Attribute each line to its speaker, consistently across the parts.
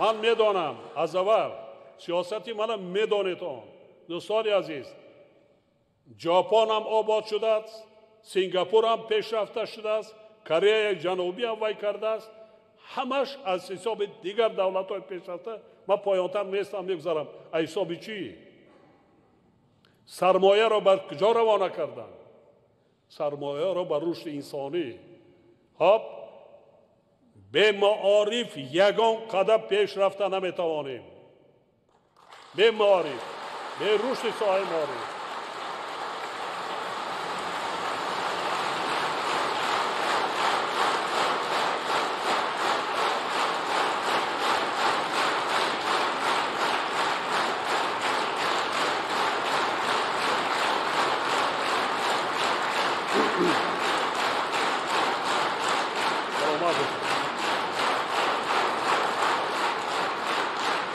Speaker 1: من میدانم از اول سیاستی من میدانیتون دوستان عزیز ژاپن هم آباد شده است سنگاپور هم پیشرفته شده است کره جنوبی هم وی کرده است همش از حساب دیگر دولت های پیشرفته من پایانتر نیستم میگذارم از حساب چی سرمایه را بر کجا روانه کردن سرمایه را بر رشد انسانی خب به معارف یگان قدم پیش رفته نمیتوانیم به معارف به رشد ساحه معارف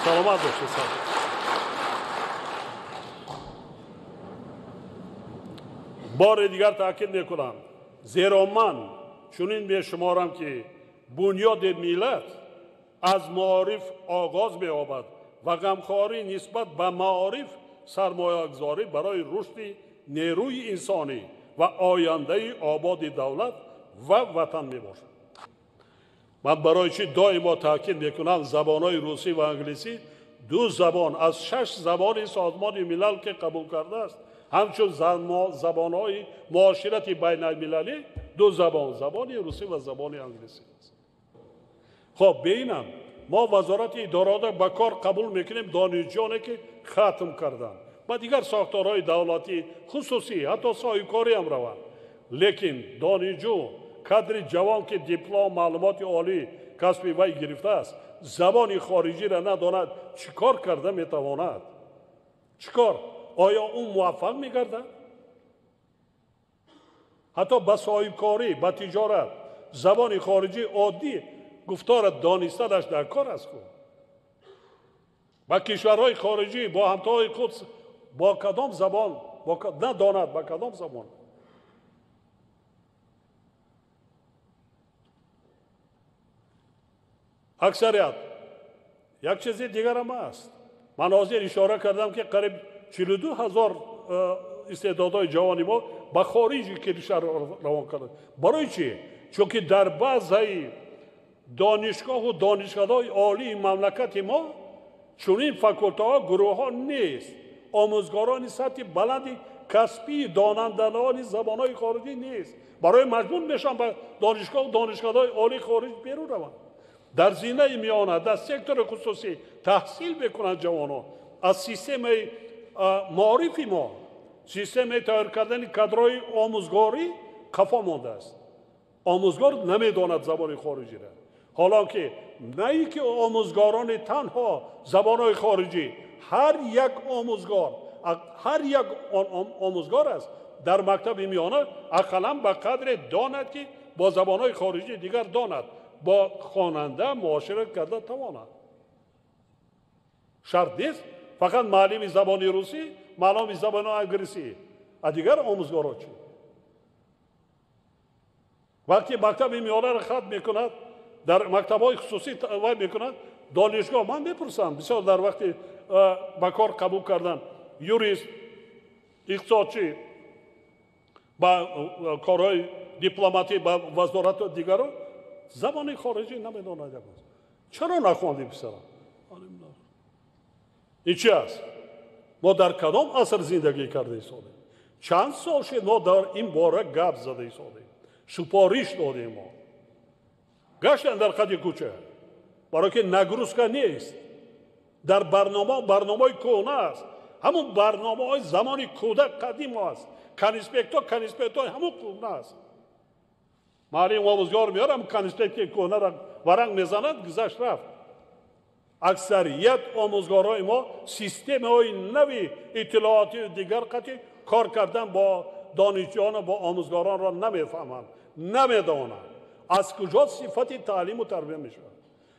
Speaker 1: سلامت باشید بار دیگر تاکید میکنم زیرا من چنین میشمارم که بنیاد ملت از معارف آغاز می‌یابد و غمخواری نسبت به معارف سرمایه‌گذاری برای رشد نیروی انسانی و آینده آباد دولت و وطن میباشد. من برای چی دائما تاکید میکنم زبان‌های روسی و انگلیسی دو زبان از 6 زبان سازمان ملل که قبول کرده است همچون زبان‌های معاشرت بین المللی دو زبان روسی و زبان انگلیسی است. خب ببینم ما وزارت ادارات به کار قبول میکنیم دانشجویانی که ختم کردن و دیگر ساختارهای دولتی خصوصی حتی سایه‌کاری هم روند لیکن دانشجو کادر جوان که دیپلم معلومات عالی کسبی وی گرفته است زبان خارجی را نداند چیکار کرده میتواند چیکار آیا اون موفق میگردد حتی به صاحبکاری به تجارت زبان خارجی عادی گفتار دانستنش در کار است با کشورهای خارجی با همتای خود با کدام زبان نداند با کدام زبان اکثریت یک چیز دیگر هم است من حاضر اشاره کردم که قریب 42,000 استعدادهای جوانی ما به خارج کشور روان کرده برای چی چون که در بعضی دانشگاه و دانشکده‌های عالی مملکت ما چنین فاکولته‌ها گروه‌ها نیست آموزگاران سطح بلندی کسبی دانندگان زبان‌های خارجی نیست برای مجبور میشن به دانشگاه و دانشکده‌های عالی خارج بیرون روند در زینه میانه در سکتور خصوصی تحصیل بکنند جوانان از سیستم معارفی ما سیستم تیار کردن کادرهای آموزگاری خفا مانده است آموزگار نمیداند زبان خارجی را حالا که نه که آموزگاران تنها زبانهای خارجی هر یک آموزگار است در مکتب میانه اقلا به قدر داند که با زبانهای خارجی دیگر داند با خواننده معاشرت کرده تواند شرط نیست فقط معلم زبان روسی معلم زبان انگلیسی دیگر آموزگارها چی وقتی مکتب میانه را ختم میکند در مکتب‌های خصوصی وای میکند دانشگاه من میپرسم بسیار در وقتی به کار قبول کردن یوریست اقتصادچی با کارهای دیپلماتی با وزارت دیگر زبان خارجی نمیداند چرا نخواندی پسرم این چی است ما در کدام عصر زندگی کرده ایستادیم چند سال شد ما در این باره گپ زده ایستادیم سپارش دادیم ما گشتن در قد کوچه برای که نگروسکه نیست در برنامه کهنه است همون برنامه های زمانی کودک قدیم است کنیسپکت همون کهنه است معلم آموزگار میارم کنیسپکت کهنه را ورنگ میزند گذشت رفت اکثریت آموزگارهای ما سیستم های نوی اطلاعاتی و دیگر قطعی کار کردن با دانشجویان با آموزگاران را نمیفهمند نمیدانند از کجا صفت تعلیم و تربیت میشه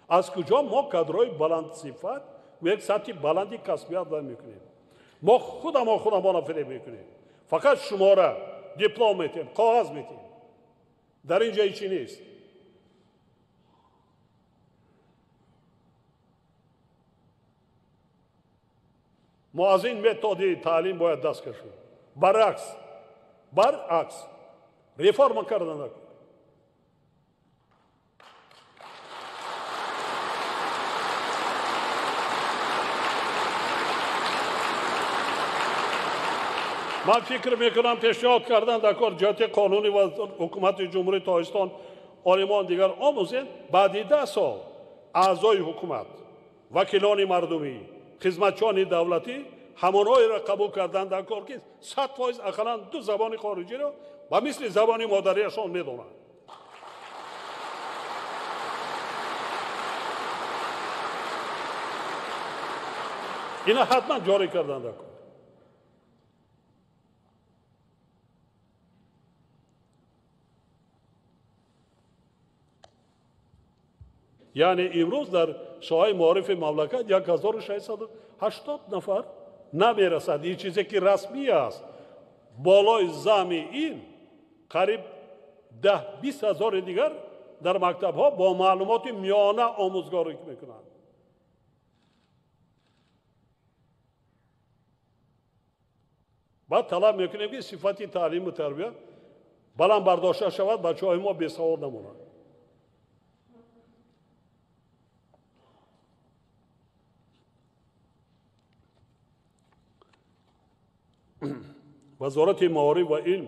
Speaker 1: از کجا ما کادرهای بلند صفت و یک سطح بلندی کسبیت داریم میکنیم ما خودمان فریب میکنیم فقط شماره دیپلم میتیم کاغذ میتیم در اینجا هیچی نیست ما از این متدی تعلیم باید دست کشیم. برعکس ریفرم کردن نکنیم. من فکر میکنم پیشنهاد کردن در کار جهت قانونی و حکومت جمهوری تاجیکستان آلمان دیگر آموزین بعد 10 سال اعضای حکومت، وکیلان مردمی، خدمتچیان دولتی همونهایی را قبول کردن در کار که 100% اقلا 2 زبان خارجی را و مثل زبان مادریشان میدونند. اینا حتما جاری کردن در کار. یعنی امروز در ساحه معارف مملکت 1680 نفر نمیرسد. این چیزی که رسمی است بالای زمین این قریب 10-20 هزار دیگر در مکتب ها با معلومات میانه آموزگاری میکنند. بعد طلب میکنیم که صفتی تعلیم و تربیت بلند برداشته شود، بچه های ما بیسواد نمونند. وزارت معارف و علم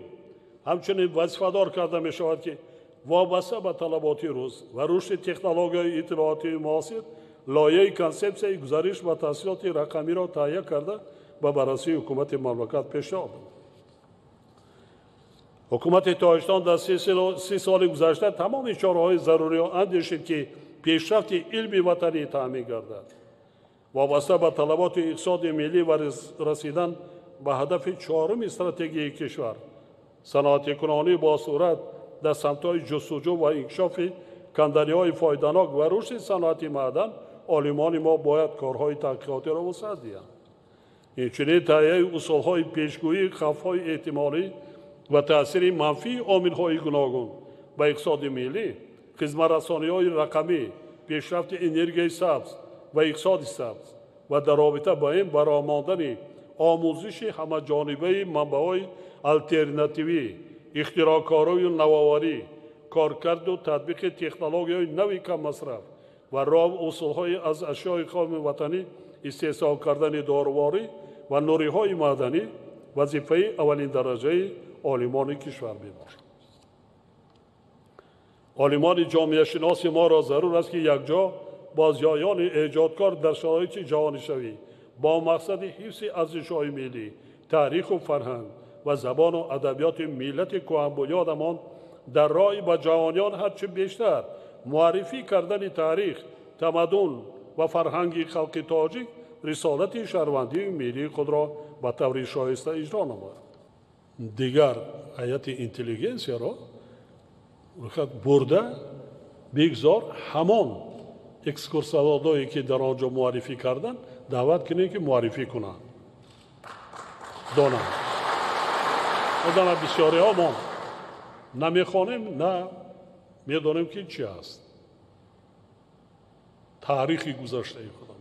Speaker 1: همچنین وظیفه‌دار کرده می شود که وابسته به طلبات روز و رشد تکنولوژی اطلاعاتی معاصر لایحه کنسپسیون گزارش و تحصیلات رقمی را تهیه کرده و بررسی حکومت مملکت پیشنهاد داد. حکومت تاجیکستان در 3 سال گذشته تمام اشاره‌های ضروری را اندیشید که پیشرفت علمی وطنی تامین گردد. وابسته به طلبات اقتصاد ملی و رسیدن به هدف 4 استراتژی کشور، صنعت کنونی با صورت در سمت‌های جستجو و انکشاف کندنی‌های فایده‌ناک و رشد صنعت معدن، عالمان ما باید کارهای تحقیقاتی را وسعت دهند. اینچنین تهیه اصول‌های پیشگویی خطرهای احتمالی و تأثیر منفی عامل‌های گوناگون به اقتصاد ملی، خدمت‌رسانی‌های رقمی، پیشرفت انرژی سبز و اقتصاد سبز و در رابطه با این برآمدن آموزش همه‌جانبه منبع‌های الترناتیوی، اختراع‌کاری و نوآوری، کارکرد و تطبیق تکنولوژی‌های نوی کم مصرف و راه اصول‌های از اشیاء خام وطنی استحصال کردن دارواری و نوری‌های معدنی وظیفه اولین درجه عالمان کشور می‌باشد. عالمان جامعه شناس ما را ضرور است که یکجا بازیایان ایجادکار در شرایط جهانی شوی با مقصد حفظ ارزش‌های ملی، تاریخ و فرهنگ و زبان و ادبیات ملت کهن‌بنیادمان در راه به جهانیان هرچه بیشتر معرفی کردن تاریخ، تمدن و فرهنگ خلق تاجیک رسالت شهروندی ملی خود را به طور شایسته اجرا نماید. دیگر هیئت اینتلیجنسیا را برده بگذار همان اکسکورسوادایی که در آنجا معرفی کردن دعوت کنید که معرفی کنند. دانم بسیاری ها ما نمیخوانیم، نه میدانیم که چی است تاریخی گذشته خودم.